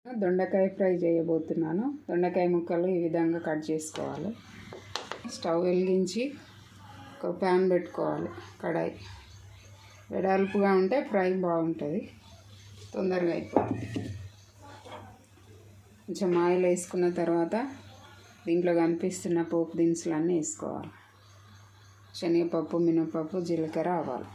దొండకాయ ఫ్రై చేయబోతున్నాను. దొండకాయ ముక్కలు ఈ విధంగా కట్ చేసుకోవాలి. స్టవ్ వెలిగించి ఒక ప్యాన్ పెట్టుకోవాలి. కడాయి వెడల్పుగా ఉంటే ఫ్రై బాగుంటుంది, తొందరగా అయిపోతుంది. కొంచెం ఆయిల్ వేసుకున్న తర్వాత దీంట్లో కనిపిస్తున్న పోపు దినుసులన్నీ వేసుకోవాలి. శనగపప్పు, మినపప్పు, జీలకర్ర, ఆవాలు.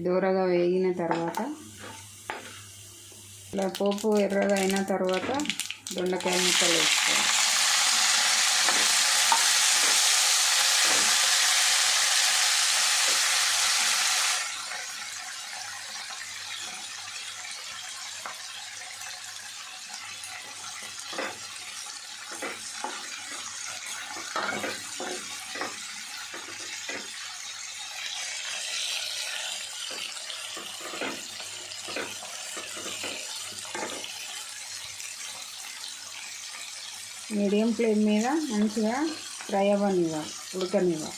దూరగా వేగిన తర్వాత ఇలా పోపు ఎర్రగా అయిన తర్వాత దొండకాయ ముక్కలు వేసుకోవాలి. మీడియం ఫ్లేమ్ మీద మంచిగా ఫ్రై అవ్వనివ్వాలి, ఉడకనివ్వాలి.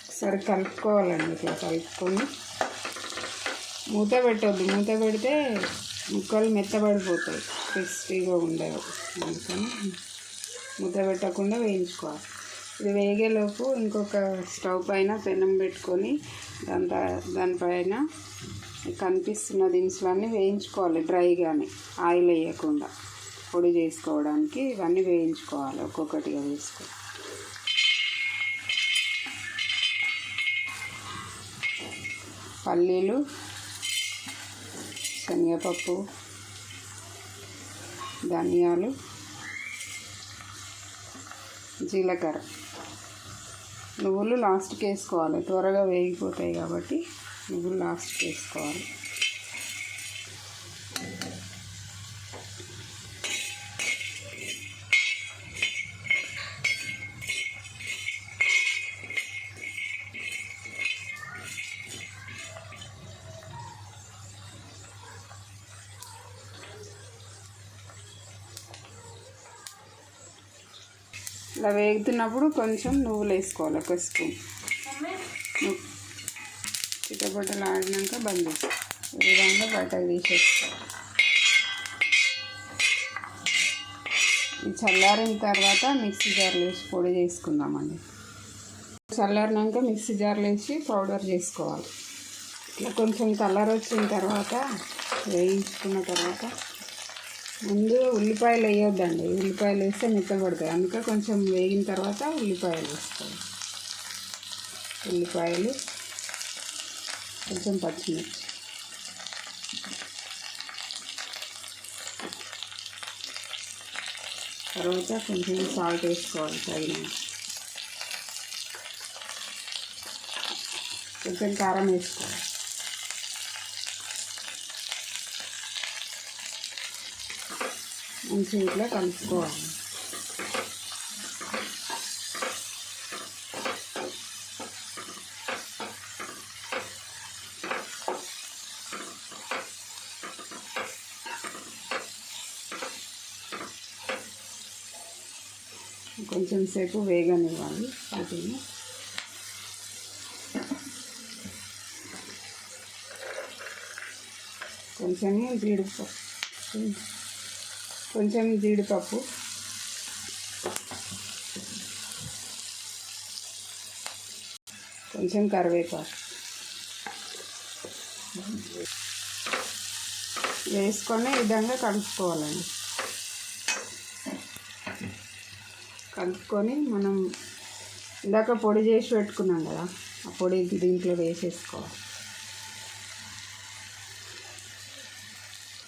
ఒకసారి కలుపుకోవాలండి. ఇట్లా కలుపుకొని మూత పెట్టొద్దు. మూత పెడితే ముక్కలు మెత్తబడిపోతాయి, క్రిస్పీగా ఉండవు. అందుకని మూత పెట్టకుండా వేయించుకోవాలి. ఇది వేగేలోపు ఇంకొక స్టవ్ పైన పెనం పెట్టుకొని దానిపైన కనిపిస్తున్న దినుసులన్నీ వేయించుకోవాలి డ్రైగానే, ఆయిల్ వేయకుండా. పొడి చేసుకోవడానికి ఇవన్నీ వేయించుకోవాలి, ఒక్కొక్కటిగా వేసుకో. పల్లీలు, శనగపప్పు, ధనియాలు, జీలకర్ర, నువ్వులు లాస్ట్కి వేసుకోవాలి. త్వరగా వేగిపోతాయి కాబట్టి నువ్వులు లాస్ట్కి వేసుకోవాలి. ఇలా వేగుతున్నప్పుడు కొంచెం నువ్వులు వేసుకోవాలి, ఒక స్పూన్. చిట్టపట్టలు ఆడినాక బంద్ చేసుకోవాలి. ఈ విధంగా బయటకు తీసేసుకోవాలి. ఇది చల్లారిన తర్వాత మిక్సీ జార్లో వేసి పొడి చేసుకుందామండి. చల్లారినాక మిక్సీ జార్లో వేసి పౌడర్ చేసుకోవాలి. ఇట్లా కొంచెం కలర్ వచ్చిన తర్వాత వేయించుకున్న తర్వాత ముందు ఉల్లిపాయలు వేయొద్దండి. ఉల్లిపాయలు వేస్తే మెత్తబడతాయి. అందుకే కొంచెం వేగిన తర్వాత ఉల్లిపాయలు వేసుకోవాలి. ఉల్లిపాయలు, కొంచెం పచ్చిమిర్చి, తర్వాత కొంచెం సాల్ట్ వేసుకోవాలి తగిన, కొంచెం కారం వేసుకోవాలి. మంచిగా ఇట్లా కలుపుకోవాలి. కొంచెం సేపు వేగనివ్వాలి వాటిని. కొంచెం జీడిపప్పు, కొంచెం కరివేపాకు వేసుకొని ఈ విధంగా కలుపుకోవాలండి. కలుపుకొని మనం ఇందాక పొడి చేసి పెట్టుకున్నాం కదా, ఆ పొడి దీంట్లో వేసేసుకోవాలి.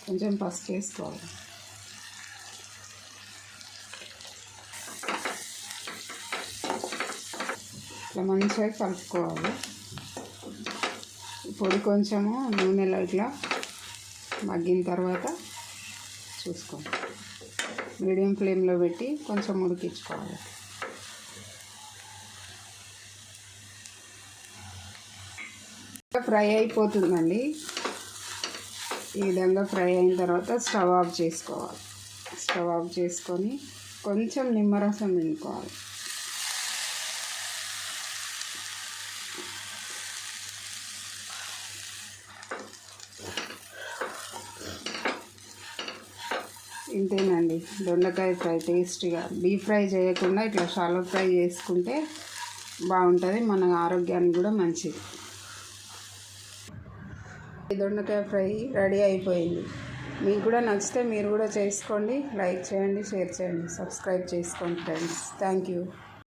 కొంచెం పసుపు వేసుకోవాలి. ఇట్లా మంచిగా కలుపుకోవాలి. పొడి కొంచెము నూనెలో ఇట్లా మగ్గిన తర్వాత చూసుకోండి. మీడియం ఫ్లేమ్లో పెట్టి కొంచెం ఉడికించుకోవాలి. ఫ్రై అయిపోతుందండి. ఈ విధంగా ఫ్రై అయిన తర్వాత స్టవ్ ఆఫ్ చేసుకోవాలి. స్టవ్ ఆఫ్ చేసుకొని కొంచెం నిమ్మరసం పిండుకోవాలి. ఇంతేనండి దొండకాయ ఫ్రై టేస్టీగా. డీప్ ఫ్రై చేయకుండా ఇట్లా షాలో ఫ్రై చేసుకుంటే బాగుంటుంది, మన ఆరోగ్యానికి కూడా మంచిది. దొండకాయ ఫ్రై రెడీ అయిపోయింది. మీకు కూడా నచ్చితే మీరు కూడా చేసుకోండి. లైక్ చేయండి, షేర్ చేయండి, సబ్స్క్రైబ్ చేసుకోండి ఫ్రెండ్స్. Thank you.